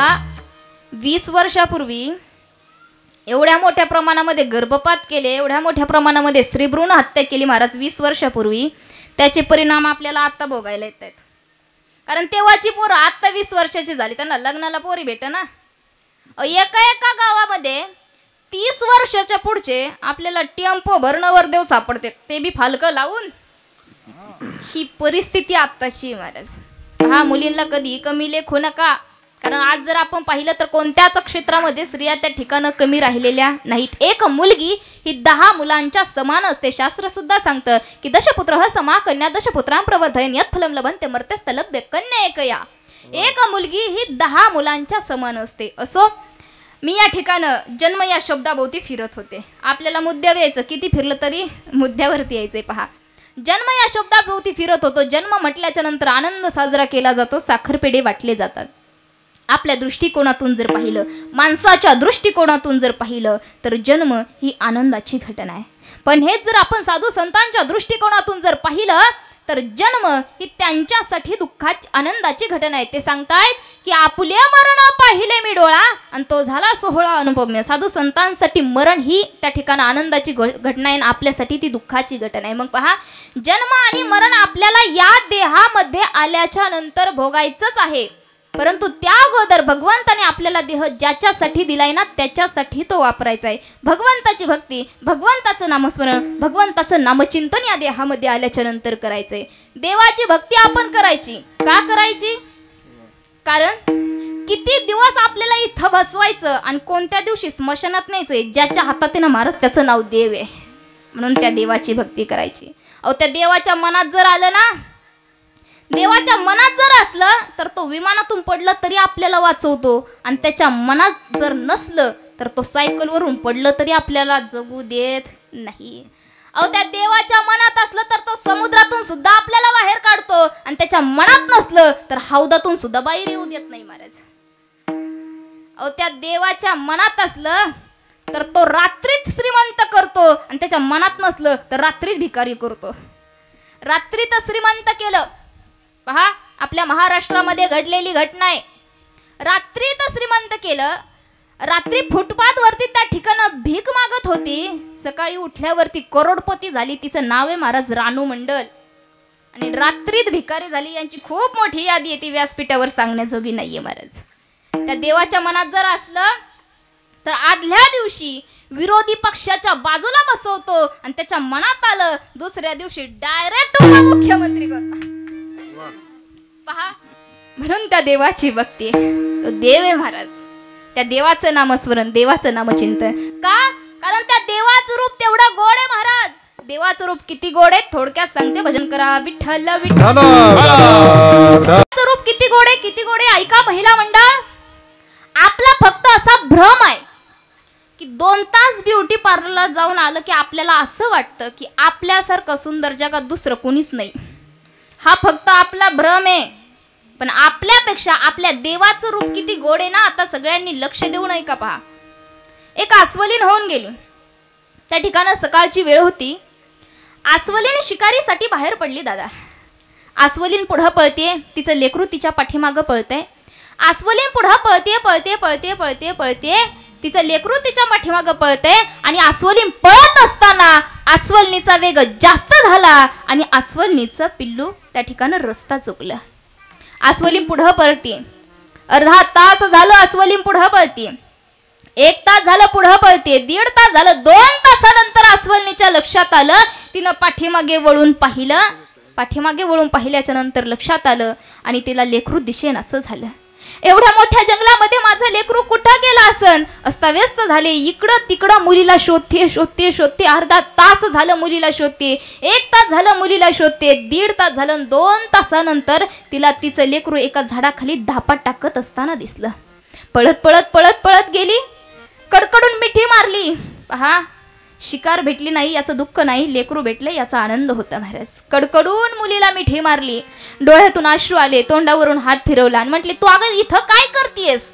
पहा 20 वर्षापूर्वी एवढ्या मोठ्या प्रमाणामध्ये गर्भपात केले, एवढ्या मोठ्या प्रमाणामध्ये स्त्रीभ्रूण हत्या केली महाराज 20 वर्षापूर्वी. त्याचे परिणाम आपल्याला आत्ता भोगायला येत आहेत. कारण तेव्हाची पोरं आत्ता 20 वर्षाची झाली, त्यांना लग्नाला पोरी भेटेना. एका एका गावामध्ये 30 वर्षाच्या पुढचे आपल्याला टेम्पो भरणं देव सापडते, ते बी फालकं लावून. ही परिस्थिती आत्ताची महाराज. हा मुलींना कधी कमी लेखू नका. कारण आज जर आपण पाहिलं तर कोणत्याच क्षेत्रामध्ये स्त्रिया त्या ठिकाणं कमी राहिलेल्या नाहीत. एक मुलगी ही 10 मुलांच्या समान असते. शास्त्र सुद्धा सांगतं की दशपुत्र समा कन्या दशपुत्रां प्रवर्धयन् यत् फलं लभन्ते मर्त्यस्तलभ्य कन्या एकया. एक मुलगी ही 10 मुलांच्या समान असते. असो, मी या ठिकाणं जन्म या शब्दाभोवती फिरत होते. आपल्याला मुद्द्यावर यायचं, किती फिरलं तरी मुद्द्यावरती यायचंय. पहा, जन्म या शब्दाभोवती फिरत होतो. जन्म म्हटल्याच्या नंतर आनंद साजरा केला जातो, साखरपेढे वाटले जातात. आपल्या दृष्टिकोनातून जर पाहिलं, माणसाच्या दृष्टिकोनातून जर पाहिलं तर जन्म ही आनंदाची घटना आहे. पण हेच जर आपण साधू संतांच्या दृष्टिकोनातून जर पाहिलं तर जन्म ही त्यांच्यासाठी दुःखाची आनंदाची घटना आहे. ते सांगतायत की आपले मरण पाहिले मी डोळा आणि तो झाला सोहळा अनुभवम्य. साधू संतांसाठी मरण ही त्या ठिकाणी आनंदाची घटना आहे, आपल्यासाठी ती दुःखाची घटना आहे. मग पहा, जन्म आणि मरण आपल्याला या देहामध्ये आल्याच्या नंतर भोगायचंच आहे. परंतु त्या अगोदर भगवंताने आपल्याला देह ज्याच्यासाठी दिलाय ना त्याच्यासाठी तो वापरायचा आहे. भगवंताची भक्ती, भगवंताचं नामस्मरण, भगवंताचं नामचिंतन या देहामध्ये आल्याच्या नंतर करायचंय. देवाची भक्ती आपण करायची का करायची? कारण किती दिवस आपल्याला इथं बसवायचं आणि कोणत्या दिवशी स्मशानात न्यायचंय. ज्याच्या हातात ना महाराज त्याचं नाव देव आहे, म्हणून त्या देवाची भक्ती करायची. अहो, त्या देवाच्या मनात जर आलं ना, देवाच्या मनात जर असलं तर तो विमानातून पडलं तरी आपल्याला वाचवतो, आणि त्याच्या मनात जर नसलं तर तो सायकलवरून पडलं तरी आपल्याला जगू देत नाही. अहो, त्या देवाच्या मनात असलं तर तो समुद्रातून सुद्धा आपल्याला बाहेर काढतो, आणि त्याच्या मनात नसलं तर हौदातून सुद्धा बाहेर येऊ देत नाही महाराज. अहो, त्या देवाच्या मनात असलं तर तो रात्रीत श्रीमंत करतो, आणि त्याच्या मनात नसलं तर रात्रीत भिकारी करतो. रात्रीत श्रीमंत केलं. पहा, आपल्या महाराष्ट्रामध्ये घडलेली घटना आहे. रात्री तर श्रीमंत केलं, रात्री फुटपाथ वरती त्या ठिकाणं भीक मागत होती, सकाळी उठल्यावरती करोडपती झाली. तिचं नाव आहे महाराज रानू मंडल, आणि रात्रीत भिकारी झाली. यांची खूप मोठी यादी आहे, ती व्यासपीठावर सांगण्याजोगी नाहीये महाराज. त्या देवाच्या मनात जर असलं तर आदल्या दिवशी विरोधी पक्षाच्या बाजूला बसवतो, आणि त्याच्या मनात आलं दुसऱ्या दिवशी डायरेक्ट उपमुख्यमंत्री करतो. पहा, म्हणून त्या देवाची भक्ती, तो देव आहे महाराज. त्या देवाचं नामस्मरण, देवाचं नामचिंतन का? कारण त्या देवाचं रूप तेवढं गोड आहे महाराज. देवाचं रूप किती गोड आहे थोडक्यात सांगते. भजन करा विठ्ठल विठ्ठल. देवाचं रूप किती गोड आहे, किती गोड आहे. ऐका महिला मंडळ, आपला फक्त असा भ्रम आहे की 2 तास ब्युटी पार्लरला जाऊन आलं की आपल्याला असं वाटतं की आपल्यासारखं सुंदर जगात दुसरं कोणीच नाही. हा फक्त आपला भ्रम आहे. पण आपल्यापेक्षा आपल्या देवाचं रूप किती गोड आहे ना, आता सगळ्यांनी लक्ष देऊ नये का? पहा, एक अस्वलीन होऊन गेली. त्या ठिकाणी सकाळची वेळ होती. अस्वलीन शिकारीसाठी बाहेर पडली. दादा, अस्वलीन पुढं पळते, तिचं लेकरू तिच्या पाठीमागं पळतंय. अस्वलीन पुढं पळते पळते पळते पळते पळते, तिचं लेकरू तिच्या पाठीमागं पळतंय, आणि अस्वलीन पळत असताना अस्वलनीचा वेग जास्त झाला, आणि अस्वलनीचं पिल्लू त्या ठिकाणी रस्ता चुकलं. अस्वलीन पुढं पळते. अर्धा तास झालं अस्वलीन पुढं पळते. 1 तास झालं पुढं पळते. 1.5 तास झालं. 2 तासानंतर अस्वलनीच्या लक्षात आलं. तिनं पाठीमागे वळून पाहिलं. पाठीमागे वळून पाहिल्याच्या नंतर लक्षात आलं, आणि तिला लेकरू दिसेन असं झालं. एवढ्या मोठ्या जंगलामध्ये माझं लेकरू कुठं गेलं असन? अस्ताव्यस्त झाले. इकडं तिकडं मुलीला शोधते शोधते शोधते. अर्धा तास झालं मुलीला शोधते. 1 तास झालं मुलीला शोधते. 1.5 तास झालं. 2 तासानंतर तिला तिचं लेकरू एका झाडाखाली धापा टाकत असताना दिसलं. पळत पळत पळत पळत गेली. कडकडून मिठी मारली. पहा, शिकार भेटली नाही याचं दुःख नाही, लेकरू भेटलं याचा आनंद होता महाराज. कडकडून मुलीला मिठी मारली. डोळ्यातून अश्रू आले. तोंडावरून हात फिरवला आणि म्हटले, तू अगं इथं काय करतेस?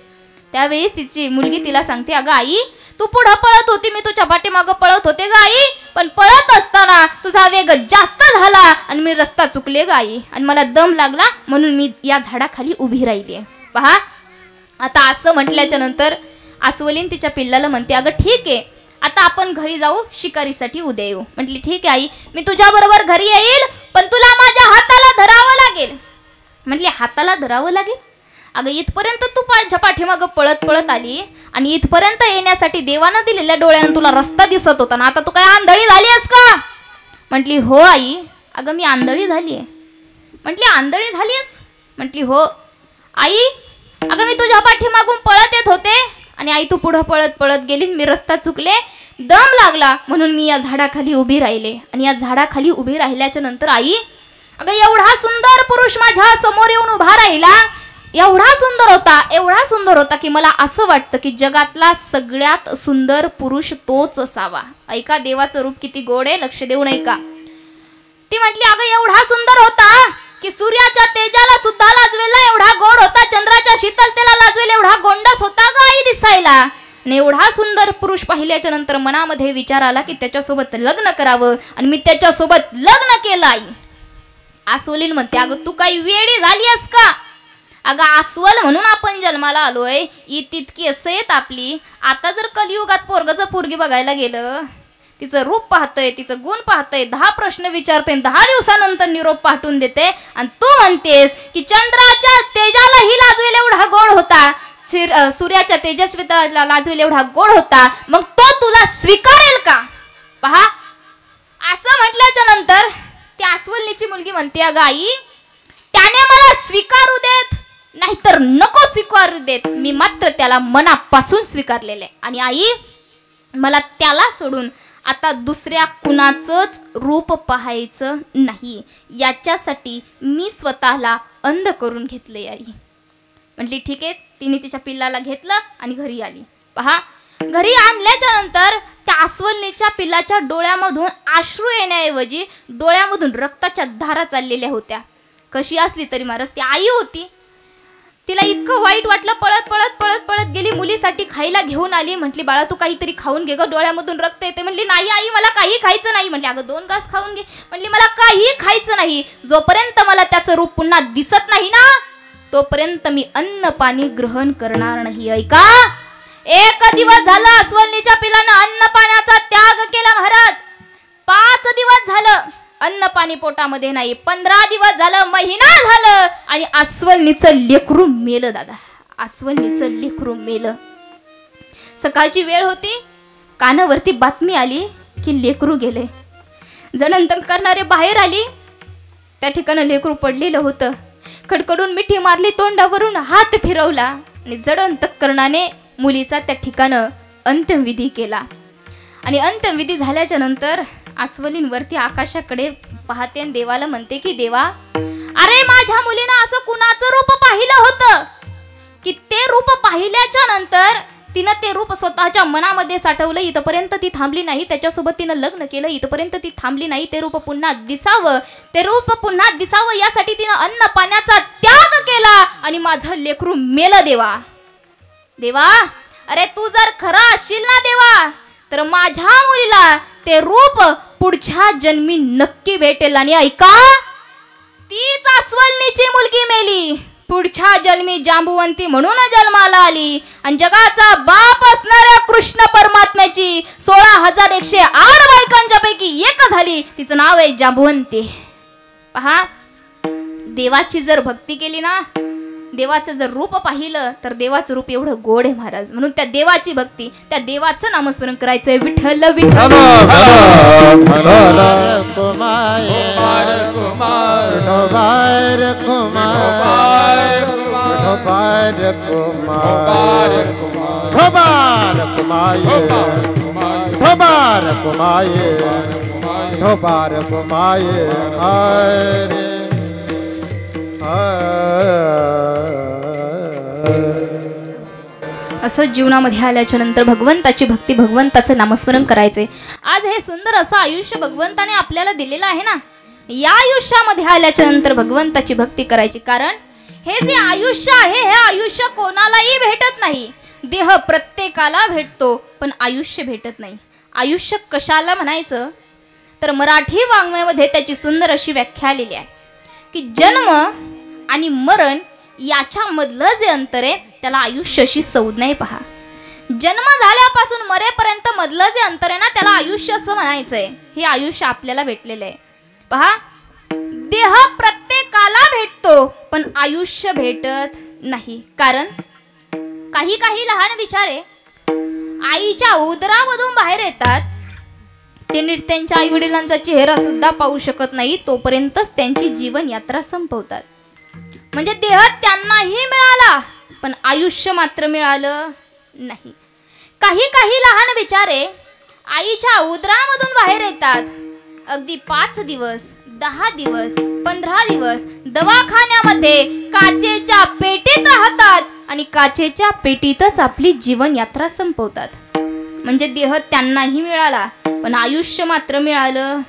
त्यावेळेस तिची मुलगी तिला सांगते, अगं आई, तू पुढं पळत होती, मी तुझ्या पाठीमागं पळत होते ग आई, पण पळत असताना तुझा वेग जास्त झाला आणि मी रस्ता चुकले ग आई, आणि मला दम लागला म्हणून मी या झाडाखाली उभी राहिली. पहा, आता असं म्हटल्याच्या नंतर अस्वलीन तिच्या पिल्लाला म्हणते, अगं ठीक आहे, आता आपण घरी जाऊ, शिकारीसाठी उद्या येऊ. म्हटली ठीक आहे आई, मी तुझ्या बरोबर घरी येईल, पण तुला माझ्या हाताला धरावं लागेल. म्हटली हाताला धरावं लागेल? अगं इथपर्यंत तू माझ्या पाठीमागं पळत पळत आली आणि इथपर्यंत येण्यासाठी देवानं दिलेल्या डोळ्यानं तुला रस्ता दिसत होता ना, आता तू काय आंधळी झाली आहेस का? म्हटली हो आई. अगं मी आंधळी झाली आहे. म्हटली आंधळी झाली आहेस? म्हटली हो आई. अगं मी तुझ्या पाठीमागून पळत येत होते आणि आई तू पुढं पळत पळत गेली, मी रस्ता चुकले, दम लागला म्हणून मी या झाडाखाली उभी राहिले. आणि या झाडाखाली उभी राहिल्याच्या नंतर आई, अगं एवढा सुंदर पुरुष माझ्या समोर येऊन उभा राहिला, एवढा सुंदर होता की मला असं वाटतं की जगातला सगळ्यात सुंदर पुरुष तोच असावा. ऐका देवाचं रूप किती गोड आहे, लक्ष देऊन ऐका. ती म्हटली अगं एवढा सुंदर होता की सूर्याच्या तेजाला सुद्धा लाजवेला एवढा गोड होता, चंद्राच्या शीतलतेला लाजवेल एवढा गोंडस होता ग आई दिसायला. आणि एवढा सुंदर पुरुष पाहिल्याच्या नंतर मनामध्ये विचार आला की त्याच्यासोबत लग्न करावं, आणि मी त्याच्यासोबत लग्न केलं. आई अस्वलीन म्हणते, अगं तू काही वेडी झाली आहेस का? अगं अस्वल म्हणून आपण जन्माला आलोय, तितकी असं येत आपली. आता जर कलियुगात पोरगचं पोरगी बघायला गेलं, तिचं रूप पाहतंय, तिचं गुण पाहतंय, 10 प्रश्न विचारते, 10 दिवसानंतर निरोप पाठवून देते, आणि तू म्हणतेस की चंद्राच्या तेजालाही लाजवेल एवढा गोड होता, सूर्याच्या तेजस्विताला लाजवेल एवढा गोड होता, मग तो तुला स्वीकारेल का? पहा, असं म्हटल्याच्या नंतर त्या अस्वलीची मुलगी म्हणते, अगं आई त्याने मला स्वीकारू देत नाहीतर नको स्वीकारू देत, मी मात्र त्याला मनापासून स्वीकारलेलं आहे. आणि आई मला त्याला सोडून आता दुसऱ्या कुणाचंच रूप पाहायचं नाही, याच्यासाठी मी स्वतःला अंध करून घेतले. आई म्हटली ठीक आहे. तिने तिच्या पिल्लाला घेतलं आणि घरी आली. पहा, घरी आणल्याच्या नंतर त्या अस्वलीच्या पिल्लाच्या डोळ्यामधून अश्रू येण्याऐवजी डोळ्यामधून रक्ताच्या धारा चाललेल्या होत्या. कशी असली तरी महाराज ती आई होती. तिला इतकं वाईट वाटलं, पळत पळत पळत पळत गेली, मुलीसाठी खायला घेऊन आली. म्हटली बाळा तू काहीतरी खाऊन घे ग, डोळ्यामधून रक्त येते. म्हटली नाही आई मला काही खायचं नाही. म्हटली अगं 2 घास खाऊन घे. म्हटली मला काही खायचं नाही, जोपर्यंत मला त्याचं रूप पुन्हा दिसत नाही ना तोपर्यंत मी अन्न पाणी ग्रहण करणार नाही. ऐका, 1 दिवस झाला अस्वलीच्या पिलानं अन्न पाण्याचा त्याग केला महाराज. 5 दिवस झालं अन्न पाणी पोटामध्ये नाही, 15 दिवस झालं, महिना झालं, आणि अस्वलीचं लेकरू मेलं. दादा अस्वलीचं लेकरू मेलं. सकाळची वेळ होती, कानावरती बातमी आली की लेकरू गेले. जणंतन करणारे बाहेर आली, त्या ठिकाणी लेकरू पडलेलं होतं. खडखडून मिठी मारली, तोंडावरून हात फिरवला आणि जडंतकरणाने मुलीचा त्या ठिकाणं अंत्यविधी केला. आणि अंत्यविधी झाल्याच्या नंतर अस्वलीन वरती आकाशाकडे पाहते आणि देवाला म्हणते की देवा, अरे माझ्या मुलीनं असं कुणाचं रूप पाहिलं होतं की ते रूप पाहिल्याच्या नंतर तिनं ते रूप स्वतःच्या मनामध्ये साठवलं. इथपर्यंत ती थांबली नाही, त्याच्यासोबत तिनं लग्न केलं. इथपर्यंत ती थांबली नाही, ते रूप पुन्हा दिसावं, ते रूप पुन्हा दिसावं यासाठी तिनं अन्न पाण्याचा त्याग केला आणि माझं लेकरू मेलं. देवा देवा, अरे तू जर खरा असशील ना देवा, तर माझ्या मुलीला ते रूप पुढच्या जन्मी नक्की भेटेल. आणि ऐका, तीच अस्वलीची मुलगी मेली, पुढच्या जन्मी जांबुवंती म्हणून जन्माला आली. आणि जगाचा बाप असणाऱ्या कृष्ण परमात्म्याची 16,108 बायकांच्या पैकी एक झाली, तिचं नाव आहे जांबुवंती. पहा, देवाची जर भक्ती केली ना, देवाचं जर रूप पाहिलं तर देवाचं रूप एवढं गोड आहे महाराज. म्हणून त्या देवाची भक्ती, त्या देवाचं नामस्मरण करायचंय. विठ्ठल विठ्ठल असं जीवनामध्ये आल्याच्या नंतर भगवंताची भक्ती, भगवंताचं नामस्मरण करायचे. आज हे सुंदर असं आयुष्य भगवंताने आपल्याला दिलेलं आहे ना, या आयुष्यामध्ये आल्याच्या नंतर भगवंताची भक्ती करायची. कारण हे जे आयुष्य आहे, हे आयुष्य कोणालाही भेटत नाही. देह प्रत्येकाला भेटतो, पण आयुष्य भेटत नाही. आयुष्य कशाला म्हणायचं तर मराठी वाङ्मयामध्ये त्याची सुंदर अशी व्याख्या आलेली आहे की जन्म आणि मरण याच्यामधलं जे अंतर आहे त्याला आयुष्याशी संज्ञा आहे. पहा, जन्म झाल्यापासून मरेपर्यंत मधलं जे अंतर आहे ना, त्याला आयुष्य असं म्हणायचंय. हे आयुष्य आपल्याला भेटलेलं आहे. पहा, देह प्रत्येकाला भेटतो पण आयुष्य भेटत नाही. कारण काही काही लहान बिचारे आईच्या उदरामधून बाहेर येतात, ते नीट त्यांच्या आई वडिलांचा चेहरा सुद्धा पाहू शकत नाही, तोपर्यंतच त्यांची जीवन यात्रा संपवतात. म्हणजे देह त्यांनाही मिळाला पण आयुष्य मात्र मिळालं नाही. काही काही लहान बिचारे आईच्या उदरामधून बाहेर येतात, अगदी 5 दिवस 10 दिवस 15 दिवस दवाखान्यामध्ये काचेच्या पेटीत राहतात आणि काचेच्या पेटीतच आपली जीवन यात्रा संपवतात. म्हणजे देह त्यांनाही मिळाला पण आयुष्य मात्र मिळालं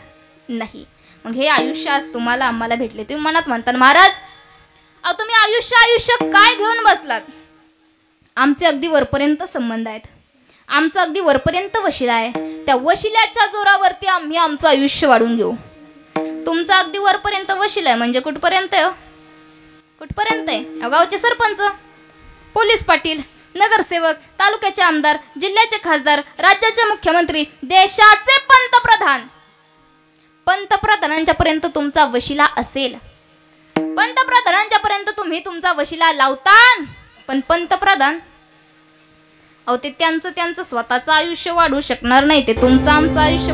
नाही. मग हे आयुष्य आज तुम्हाला आम्हाला भेटले. तुम्ही मनात म्हणता, महाराज अहो तुम्ही आयुष्य आयुष्य काय घेऊन बसलात? आमचे अगदी वरपर्यंत संबंध आहेत, आमचं अगदी वरपर्यंत वशिला आहे. त्या वशिल्याच्या जोरावरती आम्ही आमचं आयुष्य वाढून घेऊ. तुमचं अगदी वरपर्यंत वशिला आहे म्हणजे कुठपर्यंत आहे? कुठपर्यंत आहे? गावचे सरपंच, पोलीस पाटील, नगरसेवक, तालुक्याचे आमदार, जिल्ह्याचे खासदार, राज्याचे मुख्यमंत्री, देशाचे पंतप्रधान. पंतप्रधानांच्या पर्यंत तुमचा वशिला असेल. पंतप्रधानांच्या पर्यंत तुम्ही तुमचा वशिला लावता. पण पंतप्रधान अहो ते त्यांचं स्वतःचं आयुष्य वाढू शकणार नाही, ते तुमचं आमचं आयुष्य